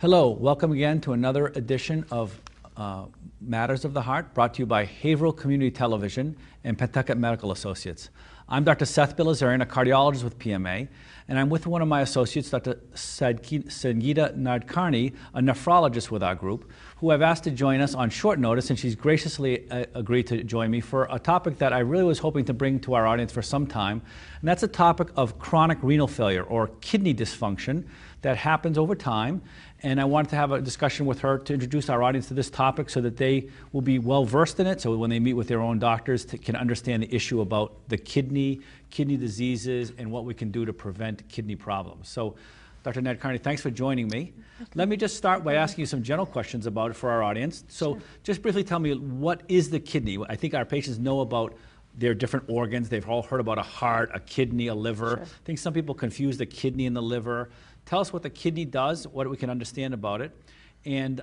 Hello, welcome again to another edition of Matters of the Heart, brought to you by Haverhill Community Television and Pentucket Medical Associates. I'm Dr. Seth Bilazarian, a cardiologist with PMA, and I'm with one of my associates, Dr. Sangeeta Nadkarni, a nephrologist with our group, who I've asked to join us on short notice, and she's graciously agreed to join me for a topic that I really was hoping to bring to our audience for some time, and that's a topic of chronic renal failure or kidney dysfunction that happens over time. And I wanted to have a discussion with her to introduce our audience to this topic so that they will be well versed in it, so when they meet with their own doctors can understand the issue about the kidney diseases and what we can do to prevent kidney problems. So Dr. Nadkarni, thanks for joining me. Okay. Let me just start by asking you some general questions about it for our audience. So sure. Just briefly tell me, what is the kidney? I think our patients know about their different organs. They've all heard about a heart, a kidney, a liver. Sure. I think some people confuse the kidney and the liver. Tell us what the kidney does, what we can understand about it. And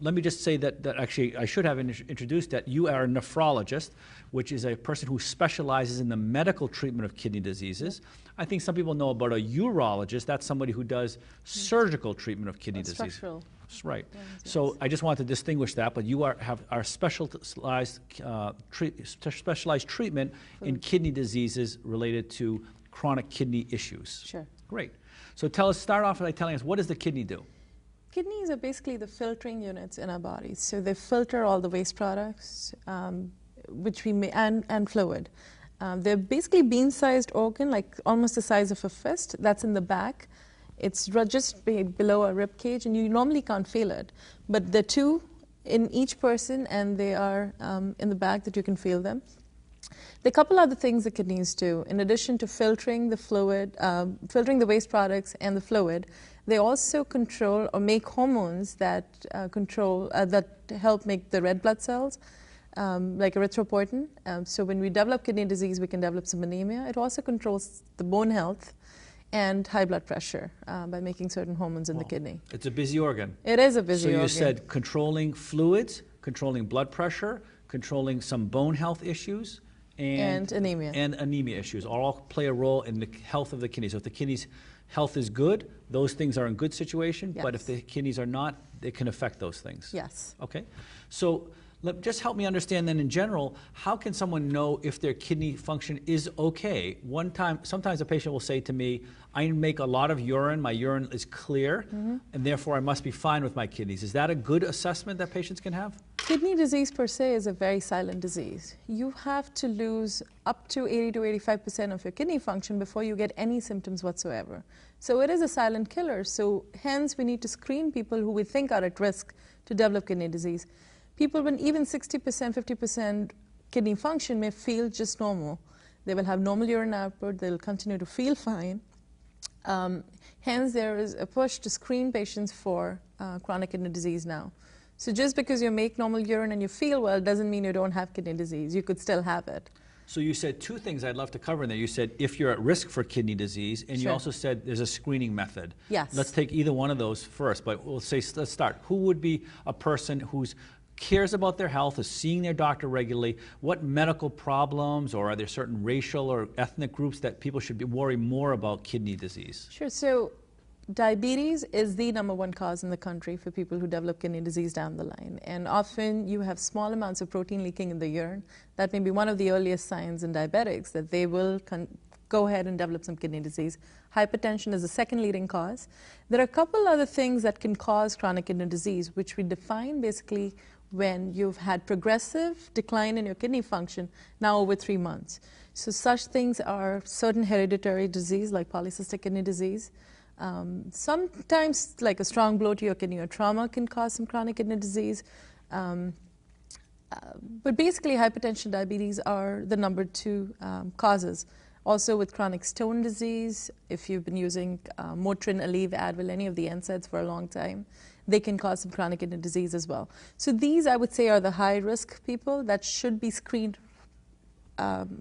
let me just say that actually I should have introduced that you are a nephrologist, which is a person who specializes in the medical treatment of kidney diseases. Yep. I think some people know about a urologist. That's somebody who does surgical treatment of kidney disease. Structural. Right. Yes. So I just want to distinguish that, but you have our specialized treatment in kidney diseases related to chronic kidney issues. Sure. Great. So start off by telling us, what does the kidney do? Kidneys are basically the filtering units in our bodies. So they filter all the waste products, which we may, and fluid. They're basically bean-sized organ, like almost the size of a fist. That's in the back. It's just below a rib cage, and you normally can't feel it. But there are two in each person, and they are in the back that you can feel them. There are a couple other things the kidneys do. In addition to filtering the fluid, filtering the waste products and the fluid, they also control or make hormones that that help make the red blood cells, like erythropoietin. So when we develop kidney disease, we can develop some anemia. It also controls the bone health and high blood pressure by making certain hormones in the kidney. It's a busy organ. It is a busy organ. So you said controlling fluids, controlling blood pressure, controlling some bone health issues, and anemia. And anemia issues all play a role in the health of the kidney. So if the kidney's health is good, those things are in good situation. Yes. But if the kidneys are not, it can affect those things. Yes. Okay. So just help me understand then in general, how can someone know if their kidney function is okay? Sometimes a patient will say to me, I make a lot of urine, my urine is clear, and therefore I must be fine with my kidneys. Is that a good assessment that patients can have? Kidney disease per se is a very silent disease. You have to lose up to 80 to 85% of your kidney function before you get any symptoms whatsoever. So it is a silent killer. So hence we need to screen people who we think are at risk to develop kidney disease. People with even 60%, 50% kidney function may feel just normal. They will have normal urine output, they'll continue to feel fine. Hence there is a push to screen patients for chronic kidney disease now. So just because you make normal urine and you feel well doesn't mean you don't have kidney disease. You could still have it. So you said two things I'd love to cover in there. You said if you're at risk for kidney disease, and you also said there's a screening method. Yes. Let's take either one of those first, but let's start. Who would be a person who cares about their health, is seeing their doctor regularly? What medical problems, or are there certain racial or ethnic groups that people should worry more about kidney disease? Sure. So diabetes is the #1 cause in the country for people who develop kidney disease down the line. And often you have small amounts of protein leaking in the urine. That may be one of the earliest signs in diabetics that they will go ahead and develop some kidney disease. Hypertension is the second leading cause. There are a couple other things that can cause chronic kidney disease, which we define basically when you've had progressive decline in your kidney function now over 3 months. So such things are certain hereditary disease like polycystic kidney disease. Sometimes like a strong blow to your kidney or trauma can cause some chronic kidney disease. But basically hypertension, diabetes are the #2 causes. Also with chronic stone disease, if you've been using Motrin, Aleve, Advil, any of the NSAIDs for a long time, they can cause some chronic kidney disease as well. So these, I would say, are the high-risk people that should be screened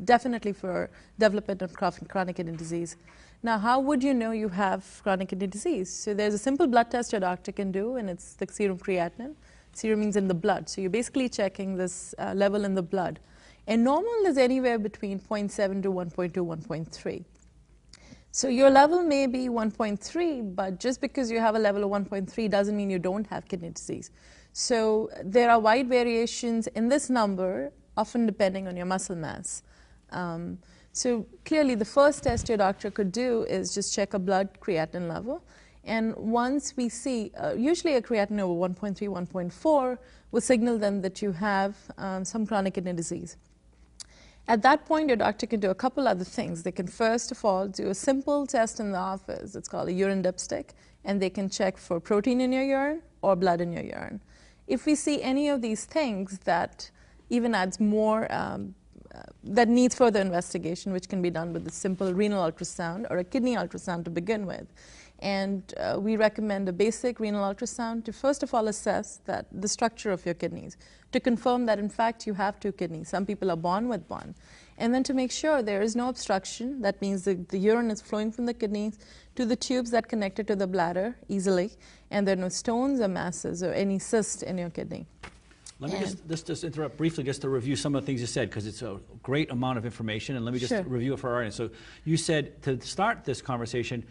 definitely for development of chronic kidney disease. Now, how would you know you have chronic kidney disease? So there's a simple blood test your doctor can do, and it's the serum creatinine. Serum means in the blood. So you're basically checking this level in the blood. And normal is anywhere between 0.7 to 1.2, 1.3. So your level may be 1.3, but just because you have a level of 1.3 doesn't mean you don't have kidney disease. So there are wide variations in this number, often depending on your muscle mass. So clearly the first test your doctor could do is just check a blood creatinine level. And once we see, usually a creatinine over 1.3, 1.4 will signal them that you have some chronic kidney disease. At that point, your doctor can do a couple other things. They can first of all do a simple test in the office. It's called a urine dipstick, and they can check for protein in your urine or blood in your urine. If we see any of these things that even adds more, that needs further investigation, which can be done with a simple renal ultrasound or a kidney ultrasound to begin with. And we recommend a basic renal ultrasound to first of all assess that the structure of your kidneys, to confirm that in fact you have two kidneys. Some people are born with one. And then to make sure there is no obstruction, that means the urine is flowing from the kidneys to the tubes that connect it to the bladder easily, and there are no stones or masses or any cyst in your kidney. Let me just interrupt briefly just to review some of the things you said, because it's a great amount of information, and let me just review it for our audience. So you said to start this conversation,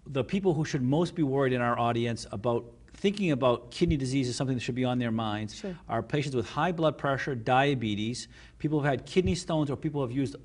the people who should most be worried in our audience about thinking about kidney disease is something that should be on their minds are patients with high blood pressure, diabetes, people who have had kidney stones, or people who have used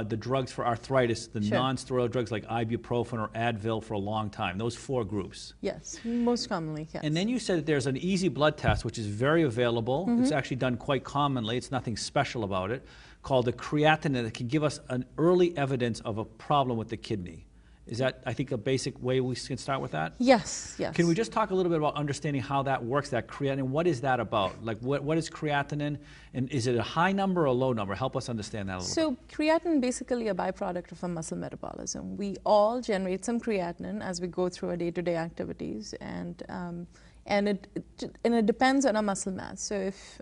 the drugs for arthritis, the non-steroidal drugs like ibuprofen or Advil for a long time. Those four groups. Yes, most commonly, yes. And then you said that there's an easy blood test, which is very available. It's actually done quite commonly. It's nothing special about it, called the creatinine, that can give us an early evidence of a problem with the kidney. Is that, I think, a basic way we can start with that? Yes, yes. Can we just talk a little bit about understanding how that works, that creatinine? What is that about? Like, what is creatinine? And is it a high number or a low number? Help us understand that a little bit. So creatinine is basically a byproduct of our muscle metabolism. We all generate some creatinine as we go through our day-to-day activities, and it depends on our muscle mass. So if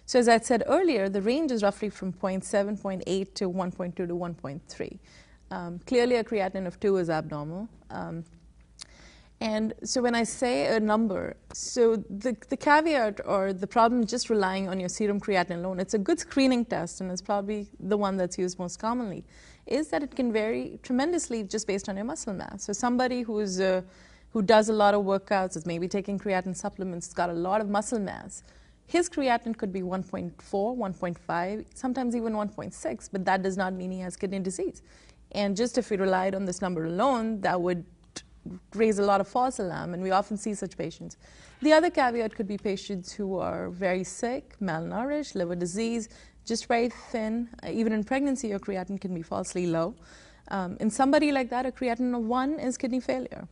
so as I said earlier, the range is roughly from 0.7, 0.8 to 1.2 to 1.3. Clearly, a creatinine of 2 is abnormal. And so when I say a number, so the caveat or the problem just relying on your serum creatinine alone, it's a good screening test, and it's probably the one that's used most commonly, is that it can vary tremendously just based on your muscle mass. So somebody who does a lot of workouts, is maybe taking creatinine supplements, has got a lot of muscle mass, his creatinine could be 1.4, 1.5, sometimes even 1.6, but that does not mean he has kidney disease. And just if we relied on this number alone, that would raise a lot of false alarm, and we often see such patients. The other caveat could be patients who are very sick, malnourished, liver disease, just very thin. Even in pregnancy, your creatinine can be falsely low. In somebody like that, a creatinine of 1 is kidney failure.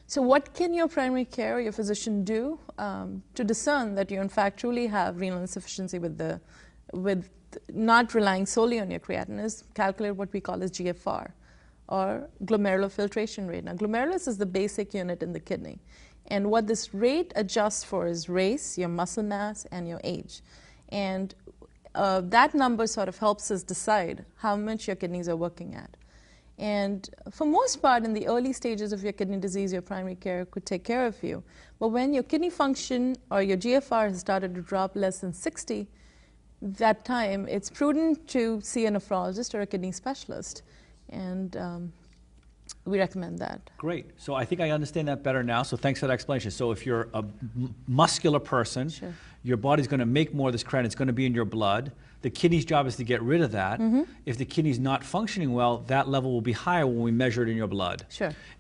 So what can your primary care or your physician do to discern that you in fact truly have renal insufficiency with not relying solely on your creatinine is calculate what we call as GFR, or glomerular filtration rate. Now, glomerulus is the basic unit in the kidney. And what this rate adjusts for is race, your muscle mass, and your age. And that number sort of helps us decide how much your kidneys are working at. And for most part, in the early stages of your kidney disease, your primary care could take care of you. But when your kidney function or your GFR has started to drop less than 60, that time, it's prudent to see a nephrologist or a kidney specialist, and we recommend that. Great. So I think I understand that better now, so thanks for that explanation. So if you're a muscular person, your body's going to make more of this creatinine. It's going to be in your blood. The kidney's job is to get rid of that. If the kidney's not functioning well, that level will be higher when we measure it in your blood.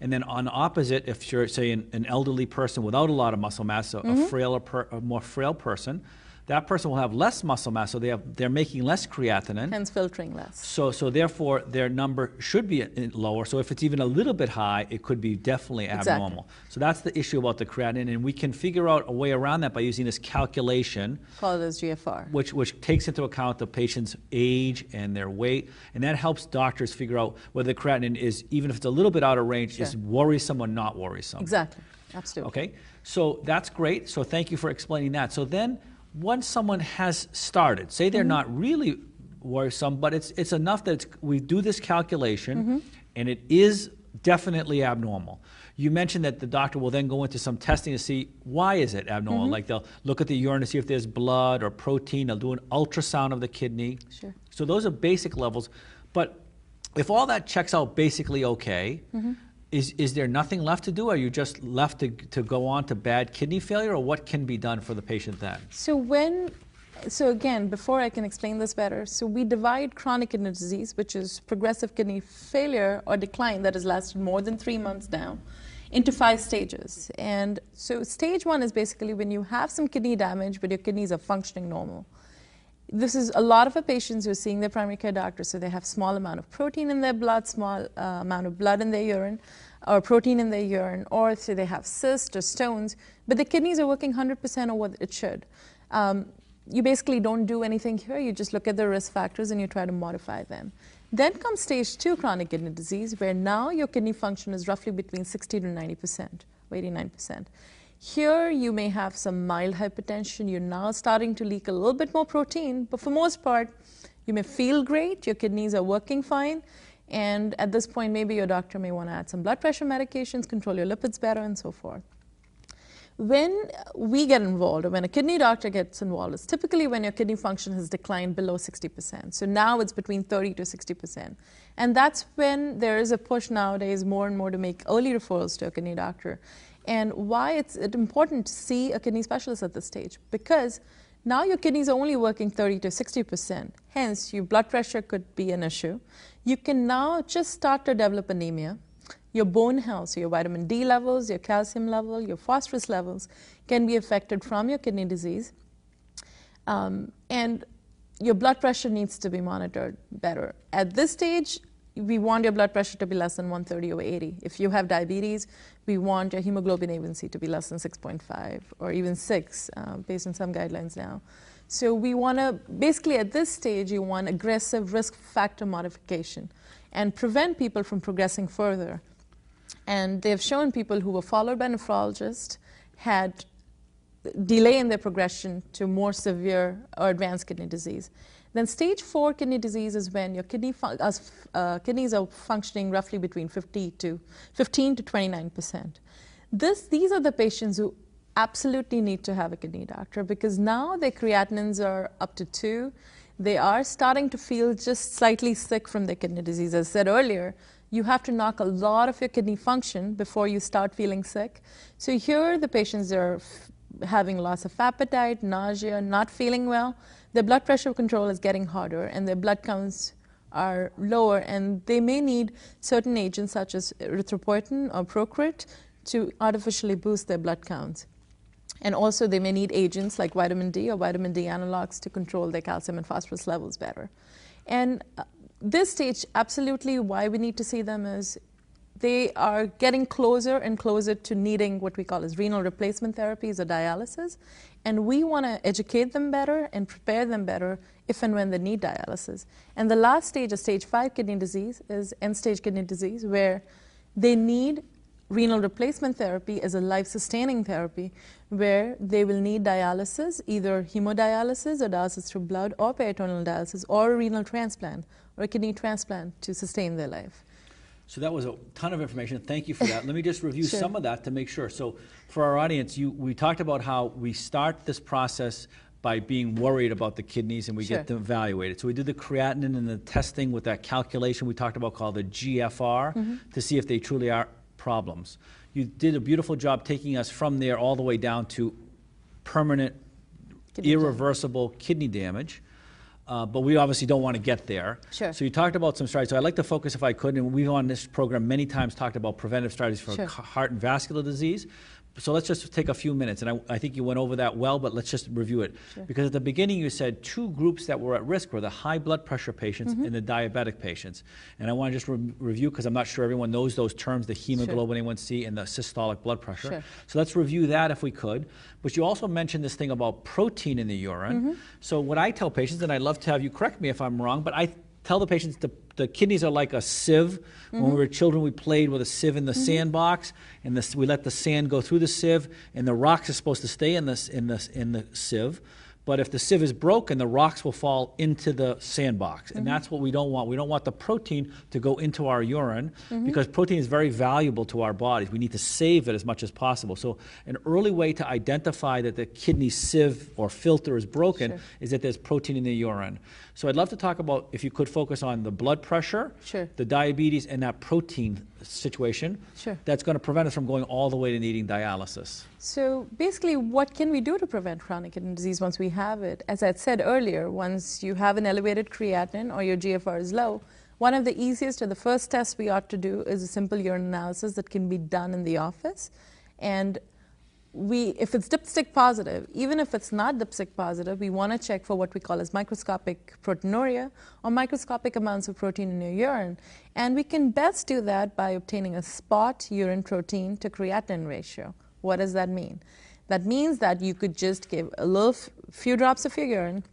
And then on the opposite, if you're, say, an elderly person without a lot of muscle mass, a more frail person, that person will have less muscle mass, so they're making less creatinine. Hence filtering less. So therefore, their number should be lower. So if it's even a little bit high, it could be definitely abnormal. So that's the issue about the creatinine, and we can figure out a way around that by using this calculation. Called as GFR. Which takes into account the patient's age and their weight, and that helps doctors figure out whether the creatinine is, even if it's a little bit out of range, is worrisome or not worrisome. Exactly. Absolutely. Okay. So that's great. So thank you for explaining that. So then, once someone has started, say they're not really worrisome, but it's enough that we do this calculation, and it is definitely abnormal. You mentioned that the doctor will then go into some testing to see why is it abnormal. Like they'll look at the urine to see if there's blood or protein. They'll do an ultrasound of the kidney. So those are basic levels. But if all that checks out basically okay, is there nothing left to do? Are you just left to go on to bad kidney failure, or what can be done for the patient then? So again, before I can explain this better, so we divide chronic kidney disease, which is progressive kidney failure or decline that has lasted more than 3 months now, into 5 stages. And so stage 1 is basically when you have some kidney damage, but your kidneys are functioning normal. This is a lot of our patients who are seeing their primary care doctor, so they have small amount of protein in their blood, small amount of blood in their urine, or protein in their urine, or so they have cysts or stones, but the kidneys are working 100% of what it should. You basically don't do anything here, you just look at the risk factors and you try to modify them. Then comes stage 2 chronic kidney disease, where now your kidney function is roughly between 60 to 90%, or 89%. Here you may have some mild hypertension, you're now starting to leak a little bit more protein, but for most part, you may feel great, your kidneys are working fine, and at this point maybe your doctor may want to add some blood pressure medications, control your lipids better, and so forth. When we get involved, or when a kidney doctor gets involved, it's typically when your kidney function has declined below 60%. So now it's between 30 to 60%. And that's when there is a push nowadays more and more to make early referrals to a kidney doctor. And why it's important to see a kidney specialist at this stage, because now your kidneys are only working 30 to 60%. Hence, your blood pressure could be an issue. You can now just start to develop anemia. Your bone health, so your vitamin D levels, your calcium level, your phosphorus levels can be affected from your kidney disease. And your blood pressure needs to be monitored better. At this stage, we want your blood pressure to be less than 130/80. If you have diabetes, we want your hemoglobin A1C to be less than 6.5 or even 6, based on some guidelines now. So we want to, basically at this stage, you want aggressive risk factor modification and prevent people from progressing further. And they've shown people who were followed by nephrologists had delay in their progression to more severe or advanced kidney disease. Then stage 4 kidney disease is when your kidneys are functioning roughly between 15 to 29%. These are the patients who absolutely need to have a kidney doctor, because now their creatinines are up to 2. They are starting to feel just slightly sick from their kidney disease. As I said earlier, you have to knock a lot of your kidney function before you start feeling sick. So here the patients are having loss of appetite, nausea, not feeling well. Their blood pressure control is getting harder and their blood counts are lower, and they may need certain agents such as erythropoietin or Procrit to artificially boost their blood counts. And also they may need agents like vitamin D or vitamin D analogs to control their calcium and phosphorus levels better. And this stage, absolutely why we need to see them is they are getting closer and closer to needing what we call as renal replacement therapies or dialysis. And we want to educate them better and prepare them better if and when they need dialysis. And the last stage of stage 5 kidney disease is end-stage kidney disease, where they need renal replacement therapy as a life-sustaining therapy, where they will need dialysis, either hemodialysis or dialysis through blood, or peritoneal dialysis, or a renal transplant or a kidney transplant to sustain their life. So that was a ton of information. Thank you for that. Let me just review some of that to make sure. So for our audience, we talked about how we start this process by being worried about the kidneys, and we get them evaluated. So we did the creatinine and the testing with that calculation we talked about called the GFR to see if they truly are problems. You did a beautiful job taking us from there all the way down to permanent, irreversible kidney damage. But we obviously don't want to get there. So you talked about some strategies. So I'd like to focus, if I could, and we've on this program many times talked about preventive strategies for heart and vascular disease. So let's just take a few minutes, and I think you went over that well, but let's just review it. Because at the beginning you said 2 groups that were at risk were the high blood pressure patients and the diabetic patients. And I want to just review, because I'm not sure everyone knows those terms, the hemoglobin A1C and the systolic blood pressure. So let's review that if we could. But you also mentioned this thing about protein in the urine. So what I tell patients, and I'd love to have you correct me if I'm wrong, but I tell the patients the kidneys are like a sieve. When we were children, we played with a sieve in the sandbox, and we let the sand go through the sieve, and the rocks are supposed to stay in the sieve. But if the sieve is broken, the rocks will fall into the sandbox. And that's what we don't want. We don't want the protein to go into our urine because protein is very valuable to our bodies. We need to save it as much as possible. So an early way to identify that the kidney sieve or filter is broken is that there's protein in the urine. So I'd love to talk about, if you could focus on the blood pressure, the diabetes, and that protein situation that's going to prevent us from going all the way to needing dialysis. So basically, what can we do to prevent chronic kidney disease once we have it? As I said earlier, once you have an elevated creatinine or your GFR is low, one of the easiest or the first tests we ought to do is a simple urine analysis that can be done in the office. And if it's dipstick positive, even if it's not dipstick positive, we want to check for what we call as microscopic proteinuria or microscopic amounts of protein in your urine. And we can best do that by obtaining a spot urine protein to creatinine ratio. What does that mean? That means that you could just give a few drops of your urine,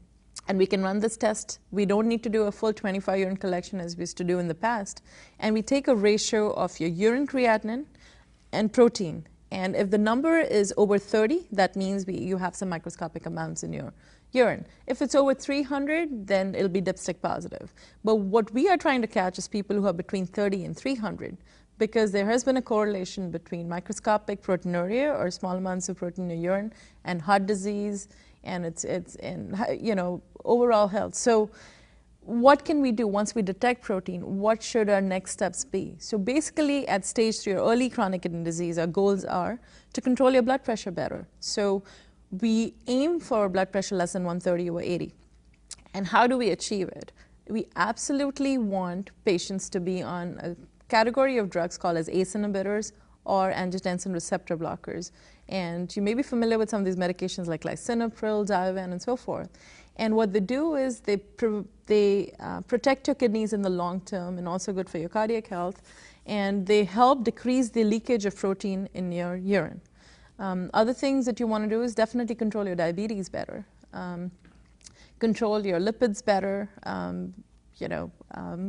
and we can run this test. We don't need to do a full 25 urine collection as we used to do in the past. And we take a ratio of your urine creatinine and protein. And if the number is over 30, that means you have some microscopic amounts in your urine. If it's over 300, then it'll be dipstick positive. But what we are trying to catch is people who are between 30 and 300, because there has been a correlation between microscopic proteinuria or small amounts of protein in your urine and heart disease and its overall health. So what can we do once we detect protein? What should our next steps be? So basically at stage 3 or early chronic kidney disease, our goals are to control your blood pressure better. So we aim for blood pressure less than 130/80. And how do we achieve it? We absolutely want patients to be on a category of drugs called as ACE inhibitors or angiotensin receptor blockers. And you may be familiar with some of these medications like lisinopril, Diovan, and so forth. And what they do is they protect your kidneys in the long term and also good for your cardiac health. And they help decrease the leakage of protein in your urine. Other things that you want to do is definitely control your diabetes better, control your lipids better,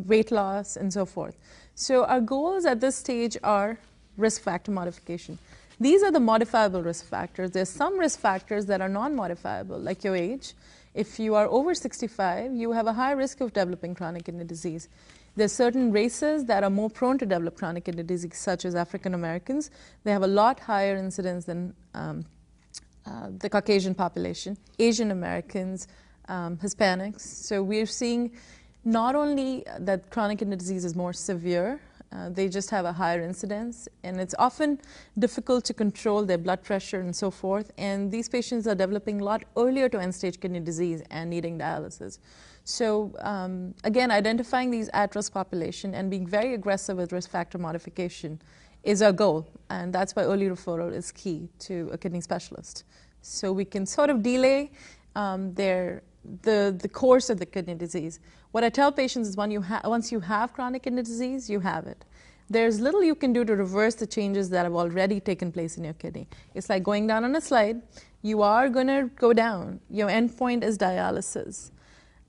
weight loss, and so forth. So our goals at this stage are risk factor modification. These are the modifiable risk factors. There's some risk factors that are non-modifiable, like your age. If you are over 65, you have a high risk of developing chronic kidney disease. There's certain races that are more prone to develop chronic kidney disease, such as African Americans. They have a lot higher incidence than the Caucasian population, Asian Americans, Hispanics. So we're seeing not only that chronic kidney disease is more severe, they just have a higher incidence, and it's often difficult to control their blood pressure and so forth. And these patients are developing a lot earlier to end-stage kidney disease and needing dialysis. So again, identifying these at-risk population and being very aggressive with risk factor modification is our goal, and that's why early referral is key to a kidney specialist. So we can sort of delay the course of the kidney disease. What I tell patients is once you have chronic kidney disease, you have it. There's little you can do to reverse the changes that have already taken place in your kidney. It's like going down on a slide. You are going to go down. Your endpoint is dialysis.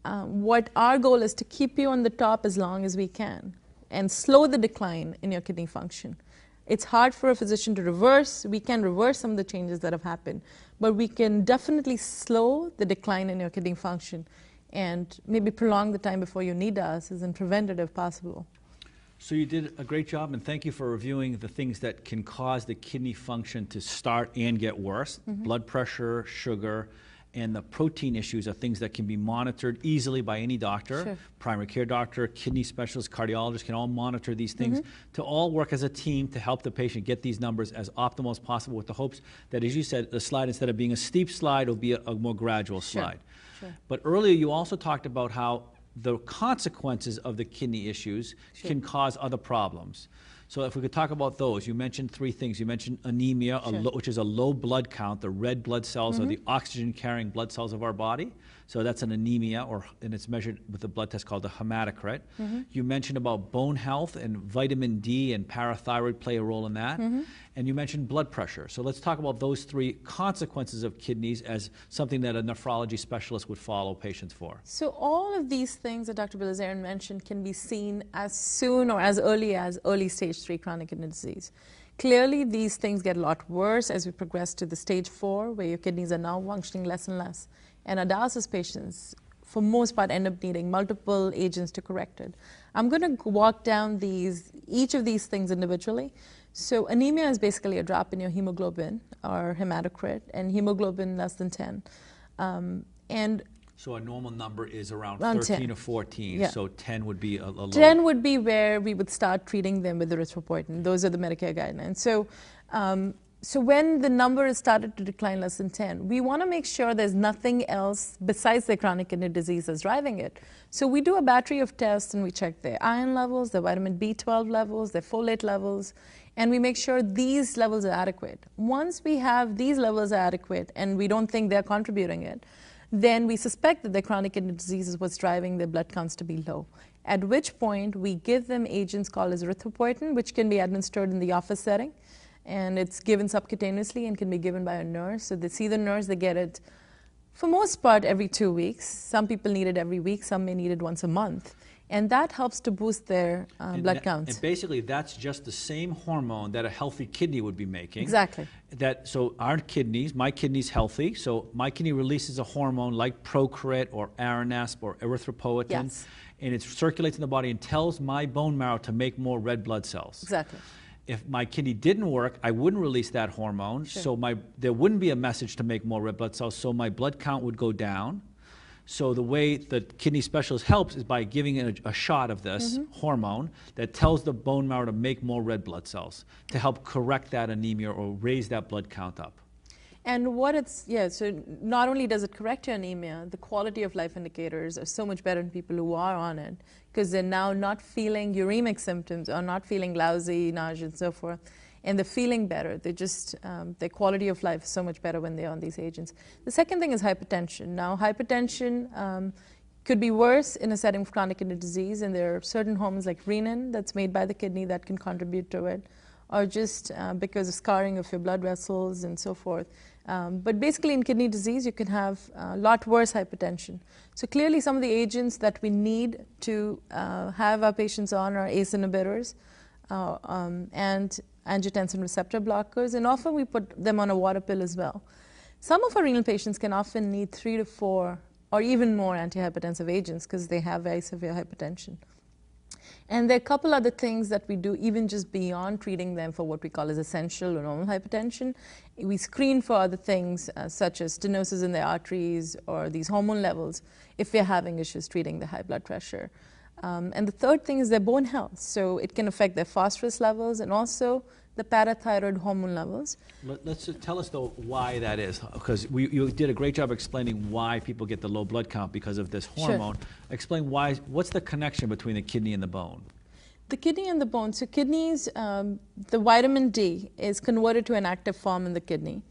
What our goal is to keep you on the top as long as we can and slow the decline in your kidney function. It's hard for a physician to reverse. We can reverse some of the changes that have happened, but we can definitely slow the decline in your kidney function and maybe prolong the time before you need dialysis and prevent it if possible. So you did a great job, and thank you for reviewing the things that can cause the kidney function to start and get worse. Blood pressure, sugar, and the protein issues are things that can be monitored easily by any doctor. Primary care doctor, kidney specialist, cardiologist can all monitor these things to all work as a team to help the patient get these numbers as optimal as possible, with the hopes that, as you said, the slide, instead of being a steep slide, will be a more gradual slide. But earlier you also talked about how the consequences of the kidney issues can cause other problems. So if we could talk about those, you mentioned three things. You mentioned anemia, which is a low blood count. The red blood cells are the oxygen-carrying blood cells of our body. So that's an anemia, and it's measured with a blood test called the hematocrit. You mentioned about bone health, and vitamin D and parathyroid play a role in that. And you mentioned blood pressure. So let's talk about those three consequences of kidneys as something that a nephrology specialist would follow patients for. So all of these things that Dr. Bilazarian mentioned can be seen as soon or as early as early stage 3 chronic kidney disease. Clearly, these things get a lot worse as we progress to the stage 4, where your kidneys are now functioning less and less. And our dialysis patients, for most part, end up needing multiple agents to correct it. I'm going to walk down each of these things individually. So anemia is basically a drop in your hemoglobin or hematocrit, and hemoglobin less than 10. So a normal number is around 13 10. Or 14, yeah. So 10 would be a low. 10 would be where we would start treating them with erythropoietin. Those are the Medicare guidelines. So when the number has started to decline less than 10, we want to make sure there's nothing else besides the chronic kidney disease that's driving it. So we do a battery of tests and we check their iron levels, their vitamin B12 levels, their folate levels, and we make sure these levels are adequate. Once we have these levels are adequate and we don't think they're contributing it, then we suspect that their chronic kidney disease is what's driving their blood counts to be low. At which point we give them agents called as erythropoietin, which can be administered in the office setting. And it's given subcutaneously and can be given by a nurse. So they see the nurse, they get it, for most part, every 2 weeks. Some people need it every week, some may need it once a month. And that helps to boost their blood counts. And basically, that's just the same hormone that a healthy kidney would be making. Exactly. So our kidneys, my kidney's healthy, so my kidney releases a hormone like Procrit or Aranesp or Erythropoietin. Yes. And it circulates in the body and tells my bone marrow to make more red blood cells. Exactly. If my kidney didn't work, I wouldn't release that hormone, Sure. so there wouldn't be a message to make more red blood cells, so my blood count would go down. So the way the kidney specialist helps is by giving it a shot of this hormone that tells the bone marrow to make more red blood cells to help correct that anemia or raise that blood count up. And so not only does it correct your anemia, the quality of life indicators are so much better in people who are on it because they're now not feeling uremic symptoms or not feeling lousy, nausea, and so forth. And they're feeling better. Their quality of life is so much better when they're on these agents. The second thing is hypertension. Now, hypertension could be worse in a setting of chronic kidney disease, and there are certain hormones like renin that's made by the kidney that can contribute to it, or just because of scarring of your blood vessels and so forth. But basically in kidney disease, you can have a lot worse hypertension. So clearly some of the agents that we need to have our patients on are ACE inhibitors and angiotensin receptor blockers, and often we put them on a water pill as well. Some of our renal patients can often need 3 to 4 or even more antihypertensive agents because they have very severe hypertension. And there are a couple other things that we do even just beyond treating them for what we call as essential or normal hypertension. We screen for other things such as stenosis in the arteries or these hormone levels if we're having issues treating the high blood pressure. And the third thing is their bone health. So it can affect their phosphorus levels and also the parathyroid hormone levels. Let's just tell us, though, why that is, because you did a great job explaining why people get the low blood count because of this hormone. Sure. Explain what's the connection between the kidney and the bone? The kidney and the bone. So kidneys, the vitamin D is converted to an active form in the kidney.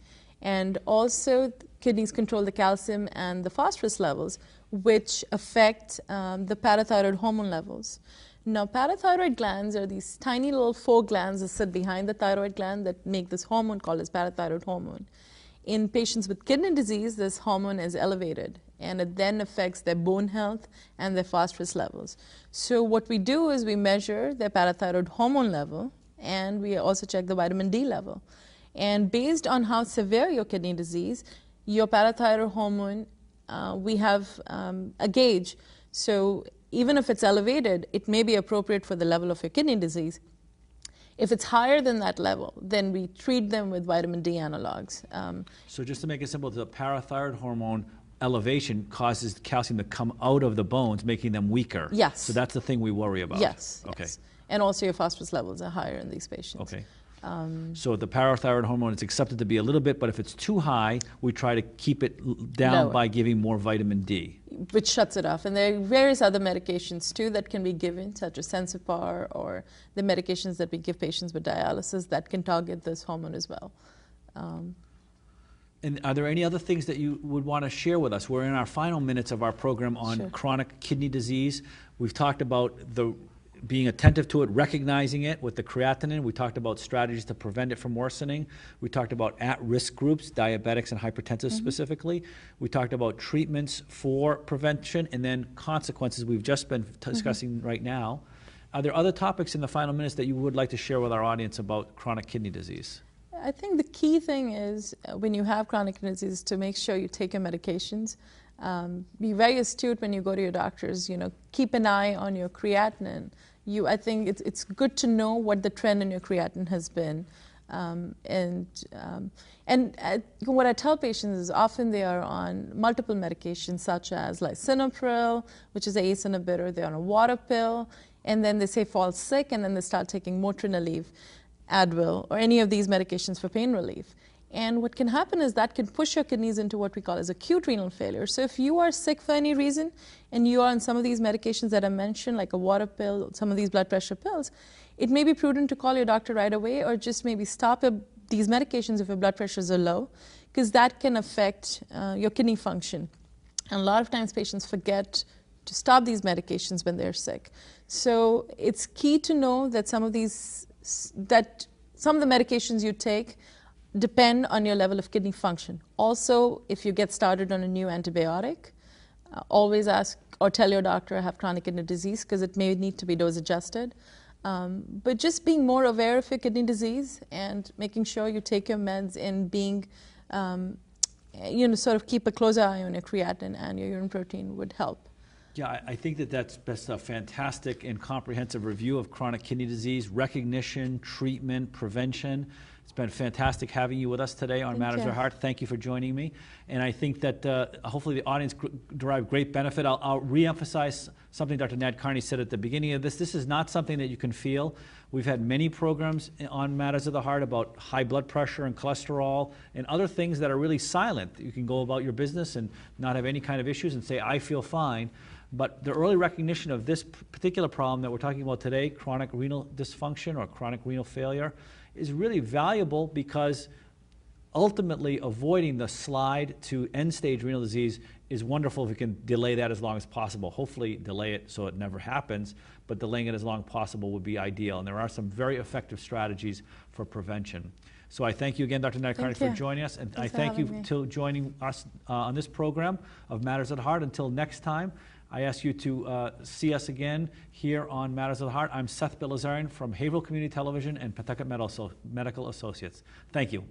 And also kidneys control the calcium and the phosphorus levels, which affect the parathyroid hormone levels. Now, parathyroid glands are these tiny little 4 glands that sit behind the thyroid gland that make this hormone called as parathyroid hormone. In patients with kidney disease, this hormone is elevated, and it then affects their bone health and their phosphorus levels. So what we do is we measure their parathyroid hormone level, and we also check the vitamin D level. And based on how severe your kidney disease, your parathyroid hormone, we have a gauge. So even if it's elevated, it may be appropriate for the level of your kidney disease. If it's higher than that level, then we treat them with vitamin D analogs. So just to make it simple, the parathyroid hormone elevation causes calcium to come out of the bones, making them weaker. Yes. So that's the thing we worry about. Yes. Okay. Yes. And also your phosphorus levels are higher in these patients. Okay. So the parathyroid hormone is accepted to be a little bit, but if it's too high, we try to keep it down Lower. by giving more vitamin D. Which shuts it off. And there are various other medications too that can be given, such as Sensipar or the medications that we give patients with dialysis that can target this hormone as well. And are there any other things that you would want to share with us? We're in our final minutes of our program on Sure. chronic kidney disease. We've talked about being attentive to it, recognizing it with the creatinine. We talked about strategies to prevent it from worsening. We talked about at-risk groups, diabetics and hypertensive specifically. We talked about treatments for prevention and then consequences we've just been discussing right now. Are there other topics in the final minutes that you would like to share with our audience about chronic kidney disease? I think the key thing is when you have chronic kidney disease to make sure you take your medications. Be very astute when you go to your doctors. Keep an eye on your creatinine. I think it's good to know what the trend in your creatinine has been. What I tell patients is often they are on multiple medications such as lisinopril, which is an ACE inhibitor. They're on a water pill, and then they say fall sick, and then they start taking Motrin Relief, Advil, or any of these medications for pain relief. And what can happen is that can push your kidneys into what we call as acute renal failure. So if you are sick for any reason and you are on some of these medications that I mentioned, like a water pill, some of these blood pressure pills, it may be prudent to call your doctor right away, or just maybe stop these medications if your blood pressures are low, because that can affect your kidney function. And a lot of times patients forget to stop these medications when they're sick. So it's key to know that some of the medications you take depend on your level of kidney function. Also, if you get started on a new antibiotic, always ask or tell your doctor I have chronic kidney disease, because it may need to be dose adjusted. But just being more aware of your kidney disease and making sure you take your meds and being, sort of keep a closer eye on your creatinine and your urine protein would help. Yeah, I think that's a fantastic and comprehensive review of chronic kidney disease, recognition, treatment, prevention. It's been fantastic having you with us today on Matters of the Heart. Thank you for joining me. And I think that hopefully the audience derived great benefit. I'll reemphasize something Dr. Nadkarni said at the beginning of this. This is not something that you can feel. We've had many programs on Matters of the Heart about high blood pressure and cholesterol and other things that are really silent. You can go about your business and not have any kind of issues and say, I feel fine. But the early recognition of this particular problem that we're talking about today, chronic renal dysfunction or chronic renal failure, is really valuable, because ultimately avoiding the slide to end-stage renal disease is wonderful if we can delay that as long as possible. Hopefully delay it so it never happens, but delaying it as long as possible would be ideal. And there are some very effective strategies for prevention. So I thank you again, Dr. Nadkarni, for joining us. And Thanks I thank you for joining us on this program of Matters of the Heart. Until next time, I ask you to see us again here on Matters of the Heart. I'm Seth Bilazarian from Haverhill Community Television and Pentucket Medical Associates. Thank you.